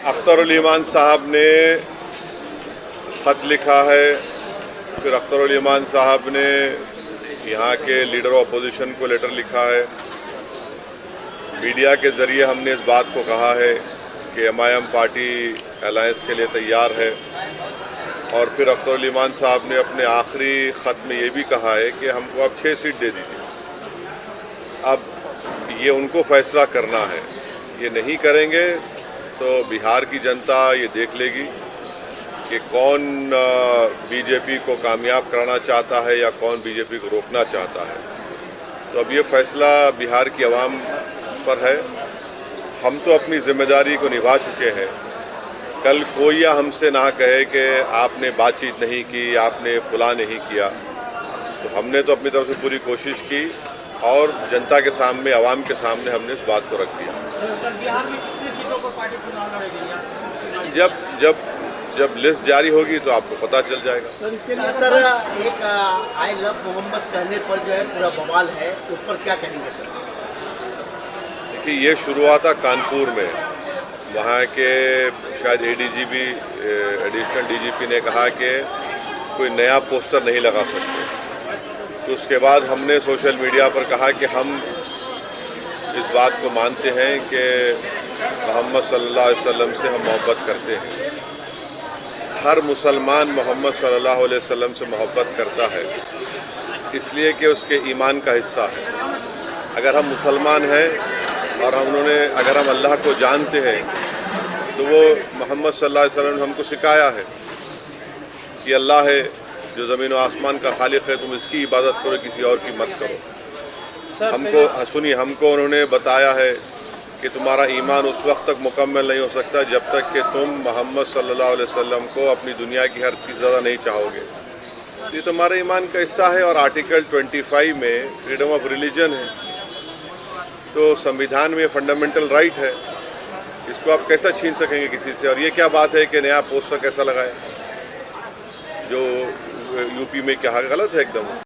अख्तरुल ईमान साहब ने ख़त लिखा है। फिर अख्तरुल ईमान साहब ने यहाँ के लीडर ऑफ अपोजिशन को लेटर लिखा है। मीडिया के ज़रिए हमने इस बात को कहा है कि MIM पार्टी अलायंस के लिए तैयार है। और फिर अख्तरुल ईमान साहब ने अपने आखिरी ख़त में ये भी कहा है कि हमको अब 6 सीट दे दीजिए। अब ये उनको फैसला करना है। ये नहीं करेंगे तो बिहार की जनता ये देख लेगी कि कौन बीजेपी को कामयाब कराना चाहता है या कौन बीजेपी को रोकना चाहता है। तो अब ये फैसला बिहार की आवाम पर है। हम तो अपनी जिम्मेदारी को निभा चुके हैं। कल कोई या हमसे ना कहे कि आपने बातचीत नहीं की, आपने फुला नहीं किया। तो हमने तो अपनी तरफ से पूरी कोशिश की और जनता के सामने, आवाम के सामने हमने इस बात को रख दिया। सर, बिहार में कितनी सीटों पर पार्टी चुनाव लड़ेगी? जब लिस्ट जारी होगी तो आपको पता चल जाएगा। सर, इसके लिए सर एक आई लव मोहम्मद कहने पर जो है पूरा बवाल है, उस पर क्या कहेंगे सर? देखिए, ये शुरू हुआ था कानपुर में। वहाँ के शायद ADGP एडिशनल DGP ने कहा कि कोई नया पोस्टर नहीं लगा सकते। तो उसके बाद हमने सोशल मीडिया पर कहा कि हम इस बात को मानते हैं कि मोहम्मद सल्लल्लाहु अलैहि वसल्लम से हम मोहब्बत करते हैं। हर मुसलमान मोहम्मद सल्लल्लाहु अलैहि वसल्लम से मोहब्बत करता है इसलिए कि उसके ईमान का हिस्सा है। अगर हम मुसलमान हैं और अगर हम अल्लाह को जानते हैं तो वो मोहम्मद सल्लल्लाहु अलैहि वसल्लम ने हमको सिखाया है कि अल्लाह है जो ज़मीन व आसमान का खालिक है, तुम इसकी इबादत करो, किसी और की मत करो। हमको उन्होंने बताया है कि तुम्हारा ईमान उस वक्त तक मुकम्मल नहीं हो सकता जब तक कि तुम मोहम्मद सल्लल्लाहु अलैहि वसल्लम को अपनी दुनिया की हर चीज़ ज़्यादा नहीं चाहोगे। ये तुम्हारे ईमान का हिस्सा है। और आर्टिकल 25 में फ्रीडम ऑफ रिलीजन है। तो संविधान में फंडामेंटल राइट है, इसको आप कैसा छीन सकेंगे किसी से? और ये क्या बात है कि नया पोस्टर कैसा लगाए जो यूपी में क्या गलत है एकदम।